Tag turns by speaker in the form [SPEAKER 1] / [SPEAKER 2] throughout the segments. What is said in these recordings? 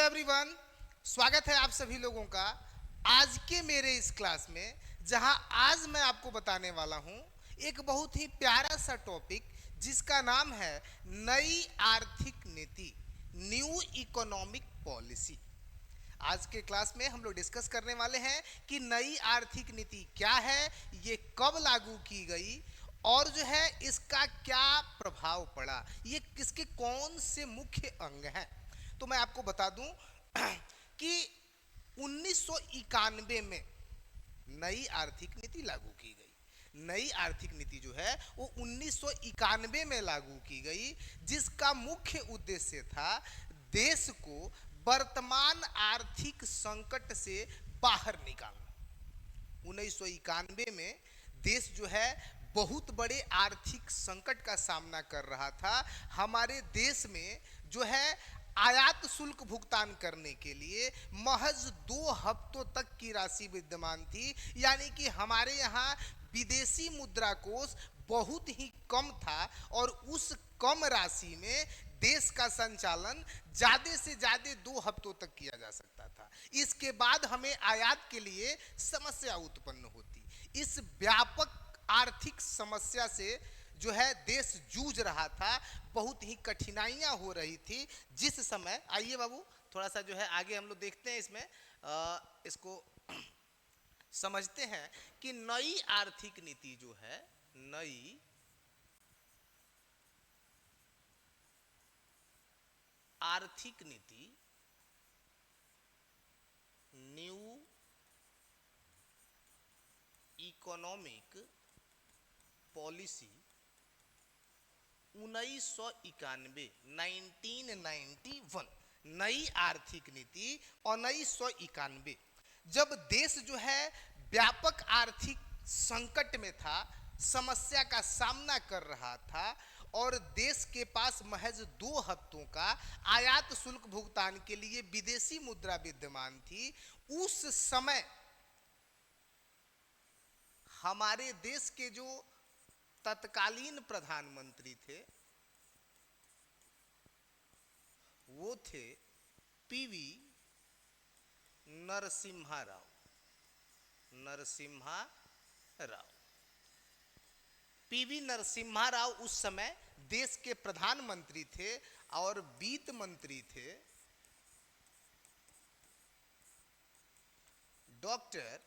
[SPEAKER 1] Everyone, स्वागत है आप सभी लोगों का आज के मेरे इस क्लास में, जहां आज मैं आपको बताने वाला हूं एक बहुत ही प्यारा सा टॉपिक जिसका नाम है नई आर्थिक नीति, न्यू इकोनॉमिक पॉलिसी। आज के क्लास में हम लोग डिस्कस करने वाले हैं कि नई आर्थिक नीति क्या है, ये कब लागू की गई और जो है इसका क्या प्रभाव पड़ा, ये किसके कौन से मुख्य अंग हैं। तो मैं आपको बता दूं कि 1991 में नई आर्थिक नीति लागू की गई। नई आर्थिक नीति जो है वो 1991 में लागू की गई, जिसका मुख्य उद्देश्य था देश को वर्तमान आर्थिक संकट से बाहर निकालना। 1991 में देश जो है बहुत बड़े आर्थिक संकट का सामना कर रहा था। हमारे देश में जो है आयात शुल्क भुगतान करने के लिए महज 2 हफ्तों तक की राशि विद्यमान थी, यानी कि हमारे यहाँ विदेशी मुद्रा कोष बहुत ही कम था और उस कम राशि में देश का संचालन ज्यादा से ज्यादा 2 हफ्तों तक किया जा सकता था। इसके बाद हमें आयात के लिए समस्या उत्पन्न होती। इस व्यापक आर्थिक समस्या से जो है देश जूझ रहा था, बहुत ही कठिनाइयां हो रही थी। जिस समय, आइए बाबू थोड़ा सा जो है आगे हम लोग देखते हैं, इसमें इसको समझते हैं कि नई आर्थिक नीति जो है, नई आर्थिक नीति, न्यू इकोनॉमिक पॉलिसी 1991, 1991 नई आर्थिक नीति 1991, जब देश जो है व्यापक आर्थिक संकट में था, समस्या का सामना कर रहा था और देश के पास महज 2 हफ्तों का आयात शुल्क भुगतान के लिए विदेशी मुद्रा विद्यमान थी। उस समय हमारे देश के जो तत्कालीन प्रधानमंत्री थे वो थे पीवी नरसिम्हा राव। नरसिम्हा राव, पीवी नरसिम्हा राव उस समय देश के प्रधानमंत्री थे और वित्त मंत्री थे डॉक्टर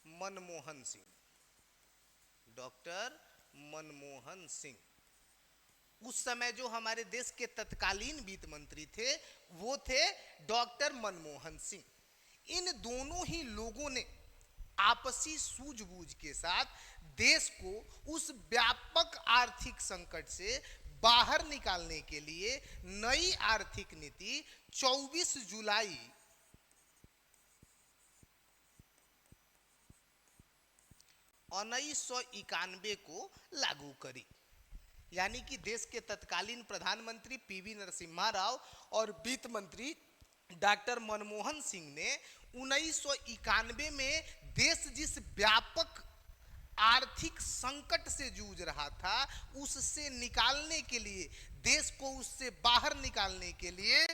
[SPEAKER 1] मनमोहन सिंह। डॉक्टर मनमोहन सिंह उस समय जो हमारे देश के तत्कालीन वित्त मंत्री थे वो थे डॉक्टर मनमोहन सिंह। इन दोनों ही लोगों ने आपसी सूझबूझ के साथ देश को उस व्यापक आर्थिक संकट से बाहर निकालने के लिए नई आर्थिक नीति 24 जुलाई 1991 को लागू करी। यानी कि देश के तत्कालीन प्रधानमंत्री पीवी नरसिम्हा राव और वित्त मंत्री डॉक्टर मनमोहन सिंह ने 1991 में देश जिस व्यापक आर्थिक संकट से जूझ रहा था उससे निकालने के लिए, देश को उससे बाहर निकालने के लिए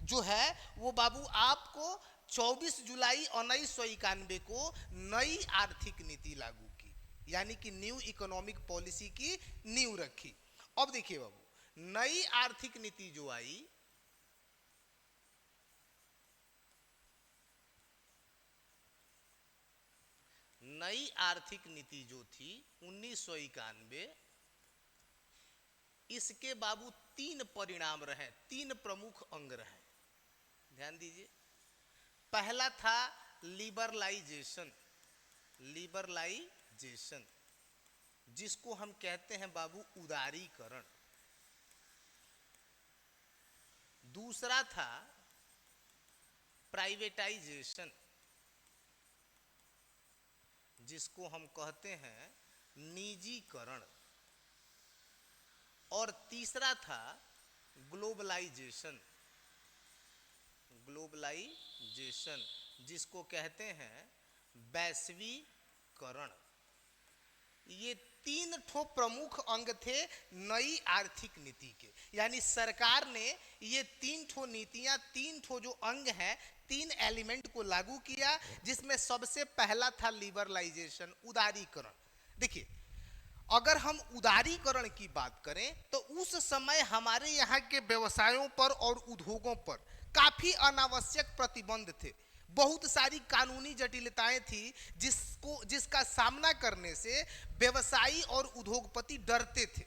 [SPEAKER 1] जो है वो बाबू आपको 24 जुलाई 1991 को नई आर्थिक नीति लागू की, यानी कि न्यू इकोनॉमिक पॉलिसी की नींव रखी। अब देखिए बाबू, नई आर्थिक नीति जो आई, नई आर्थिक नीति जो थी 1991, इसके बाबू 3 परिणाम रहे, 3 प्रमुख अंग रहे। ध्यान दीजिए। पहला था लिबरलाइजेशन। लिबरलाइजेशन जिसको हम कहते हैं बाबू उदारीकरण। दूसरा था प्राइवेटाइजेशन जिसको हम कहते हैं निजीकरण। और तीसरा था ग्लोबलाइजेशन। ग्लोबलाइजेशन जिसको कहते हैं वैश्वीकरण। ये तीन ठो प्रमुख अंग थे नई आर्थिक नीति के। यानी सरकार ने ये तीन ठो नीतियां, तीन ठो जो अंग हैं, तीन एलिमेंट को लागू किया, जिसमें सबसे पहला था लिबरलाइजेशन, उदारीकरण। देखिए, अगर हम उदारीकरण की बात करें तो उस समय हमारे यहाँ के व्यवसायों पर और उद्योगों पर काफी अनावश्यक प्रतिबंध थे। बहुत सारी कानूनी जटिलताएं थी जिसका सामना करने से व्यवसायी और उद्योगपति डरते थे।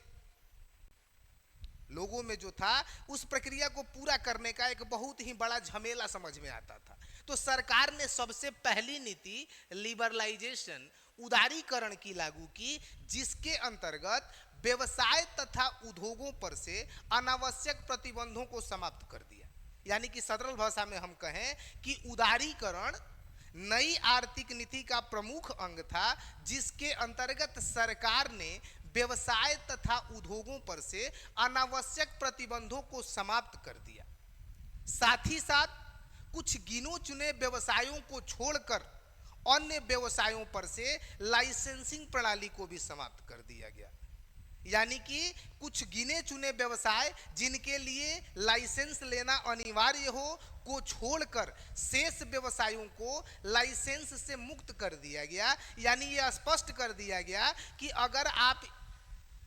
[SPEAKER 1] लोगों में जो था उस प्रक्रिया को पूरा करने का एक बहुत ही बड़ा झमेला समझ में आता था। तो सरकार ने सबसे पहली नीति लिबरलाइजेशन, उदारीकरण की लागू की, जिसके अंतर्गत व्यवसाय तथा उद्योगों पर से अनावश्यक प्रतिबंधों को समाप्त कर दिया। यानी कि सरल भाषा में हम कहें कि उदारीकरण नई आर्थिक नीति का प्रमुख अंग था, जिसके अंतर्गत सरकार ने व्यवसाय तथा उद्योगों पर से अनावश्यक प्रतिबंधों को समाप्त कर दिया। साथ ही साथ कुछ गिनो चुने व्यवसायों को छोड़कर अन्य व्यवसायों पर से लाइसेंसिंग प्रणाली को भी समाप्त कर दिया गया। यानी कि कुछ गिने चुने व्यवसाय जिनके लिए लाइसेंस लेना अनिवार्य हो को छोड़कर शेष व्यवसायों को लाइसेंस से मुक्त कर दिया गया। यानी यह स्पष्ट कर दिया गया कि अगर आप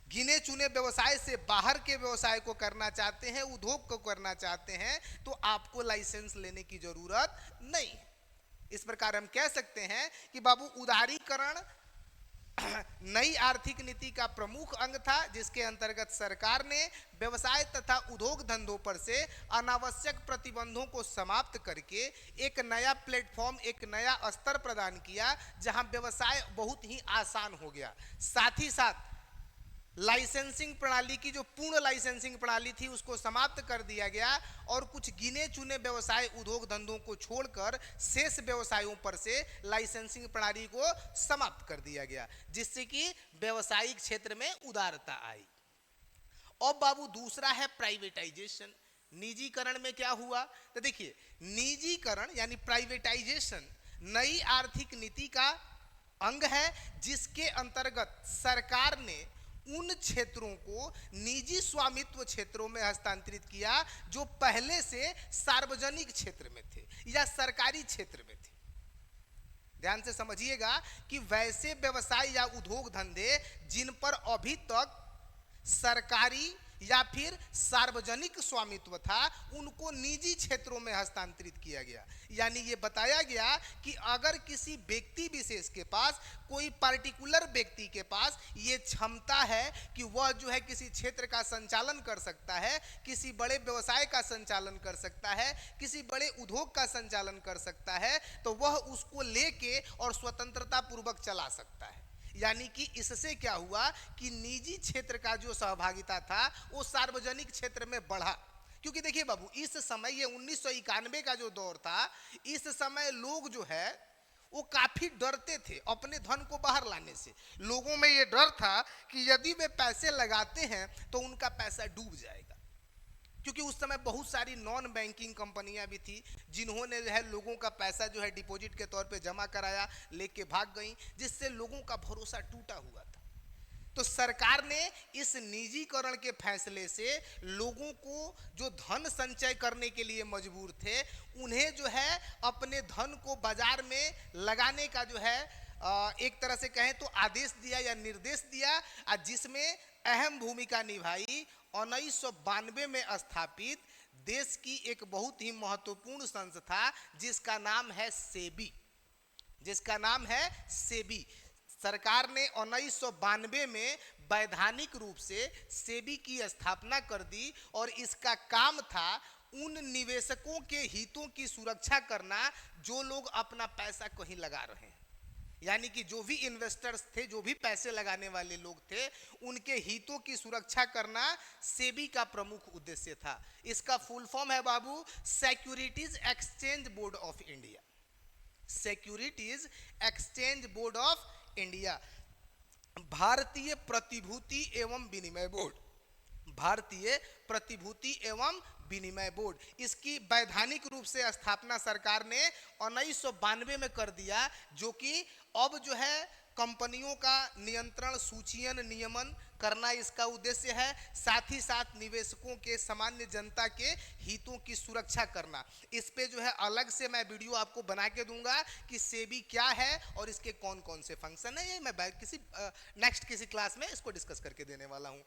[SPEAKER 1] गिने चुने व्यवसाय से बाहर के व्यवसाय को करना चाहते हैं, उद्योग को करना चाहते हैं, तो आपको लाइसेंस लेने की जरूरत नहीं। इस प्रकार हम कह सकते हैं कि बाबू उदारीकरण नई आर्थिक नीति का प्रमुख अंग था, जिसके अंतर्गत सरकार ने व्यवसाय तथा उद्योग धंधों पर से अनावश्यक प्रतिबंधों को समाप्त करके एक नया प्लेटफॉर्म, एक नया स्तर प्रदान किया, जहां व्यवसाय बहुत ही आसान हो गया। साथ ही साथ लाइसेंसिंग प्रणाली की जो पूर्ण लाइसेंसिंग प्रणाली थी उसको समाप्त कर दिया गया और कुछ गिने चुने व्यवसाय, उद्योग धंधों को छोड़कर शेष व्यवसायों पर से लाइसेंसिंग प्रणाली को समाप्त कर दिया गया, जिससे कि व्यवसायिक क्षेत्र में उदारता आई। अब बाबू दूसरा है प्राइवेटाइजेशन। निजीकरण में क्या हुआ? तो देखिए, निजीकरण यानी प्राइवेटाइजेशन नई आर्थिक नीति का अंग है, जिसके अंतर्गत सरकार ने उन क्षेत्रों को निजी स्वामित्व क्षेत्रों में हस्तांतरित किया जो पहले से सार्वजनिक क्षेत्र में थे या सरकारी क्षेत्र में थे। ध्यान से समझिएगा कि वैसे व्यवसाय या उद्योग धंधे जिन पर अभी तक सरकारी या फिर सार्वजनिक स्वामित्व था, उनको निजी क्षेत्रों में हस्तांतरित किया गया। यानी ये बताया गया कि अगर किसी व्यक्ति विशेष के पास, कोई पार्टिकुलर व्यक्ति के पास ये क्षमता है कि वह जो है किसी क्षेत्र का संचालन कर सकता है, किसी बड़े व्यवसाय का संचालन कर सकता है, किसी बड़े उद्योग का संचालन कर सकता है, तो वह उसको लेके और स्वतंत्रता पूर्वक चला सकता है। यानी कि इससे क्या हुआ कि निजी क्षेत्र का जो सहभागिता था वो सार्वजनिक क्षेत्र में बढ़ा। क्योंकि देखिए बाबू, इस समय ये 1991 का जो दौर था, इस समय लोग जो है वो काफी डरते थे अपने धन को बाहर लाने से। लोगों में ये डर था कि यदि वे पैसे लगाते हैं तो उनका पैसा डूब जाएगा। क्योंकि उस समय बहुत सारी नॉन बैंकिंग कंपनियां भी थी जिन्होंने जो है लोगों का पैसा जो है डिपॉजिट के तौर पे जमा कराया, लेके भाग गई, जिससे लोगों का भरोसा टूटा हुआ था। तो सरकार ने इस निजीकरण के फैसले से लोगों को जो धन संचय करने के लिए मजबूर थे, उन्हें जो है अपने धन को बाजार में लगाने का जो है एक तरह से कहें तो आदेश दिया या निर्देश दिया, जिसमें अहम भूमिका निभाई 1992 में स्थापित देश की एक बहुत ही महत्वपूर्ण संस्था जिसका नाम है सेबी। जिसका नाम है सेबी। सरकार ने 1992 में वैधानिक रूप से सेबी की स्थापना कर दी और इसका काम था उन निवेशकों के हितों की सुरक्षा करना जो लोग अपना पैसा कहीं लगा रहे हैं। यानी कि जो भी इन्वेस्टर्स थे, जो भी पैसे लगाने वाले लोग थे, उनके हितों की सुरक्षा करना सेबी का प्रमुख उद्देश्य था। इसका फुल फॉर्म है बाबू securities exchange board of India. Securities exchange board of India, भारतीय प्रतिभूति एवं विनिमय बोर्ड। भारतीय प्रतिभूति एवं विनिमय बोर्ड, इसकी वैधानिक रूप से स्थापना सरकार ने 1992 में कर दिया, जो कि अब जो है कंपनियों का नियंत्रण, सूचीयन, नियमन करना इसका उद्देश्य है। साथ ही साथ निवेशकों के, सामान्य जनता के हितों की सुरक्षा करना। इस पे जो है अलग से मैं वीडियो आपको बना के दूंगा कि सेबी क्या है और इसके कौन कौन से फंक्शन है। ये मैं नेक्स्ट किसी क्लास में इसको डिस्कस करके देने वाला हूँ।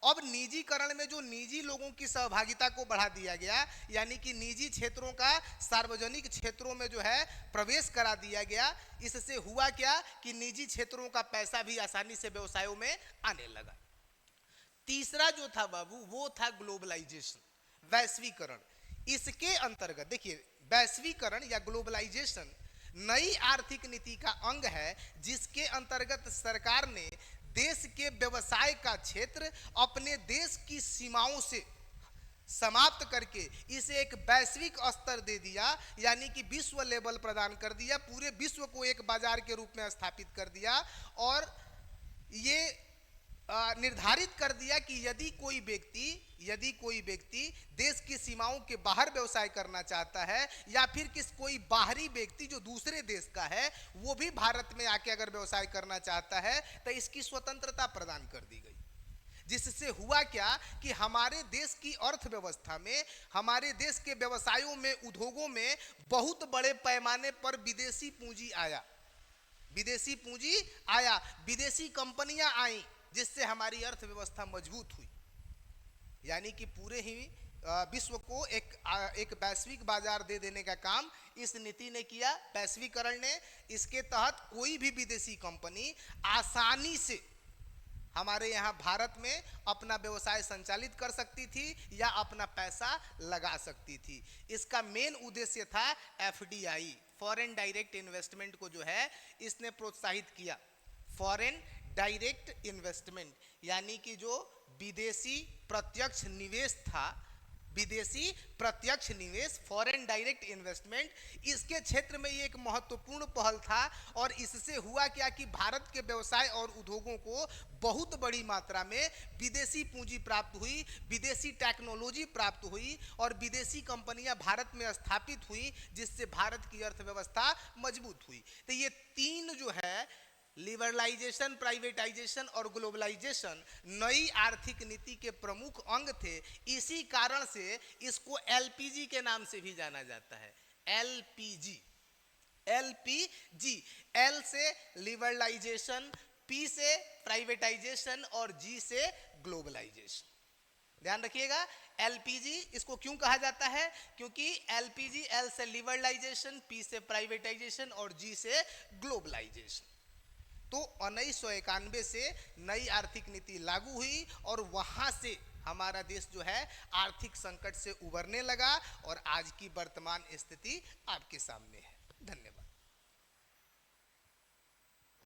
[SPEAKER 1] अब निजीकरण में जो निजी लोगों की सहभागिता को बढ़ा दिया गया, यानी कि निजी क्षेत्रों का सार्वजनिक क्षेत्रों में जो है प्रवेश करा दिया गया। इससे हुआ क्या कि निजी क्षेत्रों का पैसा भी आसानी से व्यवसायों में आने लगा। तीसरा जो था बाबू वो था ग्लोबलाइजेशन, वैश्वीकरण। इसके अंतर्गत देखिए, वैश्वीकरण या ग्लोबलाइजेशन नई आर्थिक नीति का अंग है, जिसके अंतर्गत सरकार ने देश के व्यवसाय का क्षेत्र अपने देश की सीमाओं से समाप्त करके इसे एक वैश्विक स्तर दे दिया, यानी कि विश्व लेवल प्रदान कर दिया। पूरे विश्व को एक बाजार के रूप में स्थापित कर दिया और ये निर्धारित कर दिया कि यदि कोई व्यक्ति देश की सीमाओं के बाहर व्यवसाय करना चाहता है, या फिर कोई बाहरी व्यक्ति जो दूसरे देश का है वो भी भारत में आके अगर व्यवसाय करना चाहता है, तो इसकी स्वतंत्रता प्रदान कर दी गई। जिससे हुआ क्या कि हमारे देश की अर्थव्यवस्था में, हमारे देश के व्यवसायों में, उद्योगों में बहुत बड़े पैमाने पर विदेशी पूंजी आया, विदेशी कंपनियां आई, जिससे हमारी अर्थव्यवस्था मजबूत हुई। यानी कि पूरे ही विश्व को एक वैश्विक बाजार दे देने का काम इस नीति ने किया, वैश्वीकरण ने। इसके तहत कोई भी विदेशी कंपनी आसानी से हमारे यहाँ भारत में अपना व्यवसाय संचालित कर सकती थी या अपना पैसा लगा सकती थी। इसका मेन उद्देश्य था एफडीआई, फॉरेन डायरेक्ट इन्वेस्टमेंट को जो है इसने प्रोत्साहित किया। फॉरेन डायरेक्ट इन्वेस्टमेंट यानी कि जो विदेशी प्रत्यक्ष निवेश था, विदेशी प्रत्यक्ष निवेश, फॉरेन डायरेक्ट इन्वेस्टमेंट, इसके क्षेत्र में ये एक महत्वपूर्ण पहल था। और इससे हुआ क्या कि भारत के व्यवसाय और उद्योगों को बहुत बड़ी मात्रा में विदेशी पूंजी प्राप्त हुई, विदेशी टेक्नोलॉजी प्राप्त हुई और विदेशी कंपनियां भारत में स्थापित हुई, जिससे भारत की अर्थव्यवस्था मजबूत हुई। तो ये तीन जो है, लिबरलाइजेशन, प्राइवेटाइजेशन और ग्लोबलाइजेशन, नई आर्थिक नीति के प्रमुख अंग थे। इसी कारण से इसको एलपीजी के नाम से भी जाना जाता है। एलपीजी, एल से लिबरलाइजेशन, पी से प्राइवेटाइजेशन और जी से ग्लोबलाइजेशन। ध्यान रखिएगा, एलपीजी इसको क्यों कहा जाता है, क्योंकि एलपीजी, एल से लिबरलाइजेशन, पी से प्राइवेटाइजेशन और जी से ग्लोबलाइजेशन। तो 1991 से नई आर्थिक नीति लागू हुई और वहां से हमारा देश जो है आर्थिक संकट से उबरने लगा और आज की वर्तमान स्थिति आपके सामने है। धन्यवाद।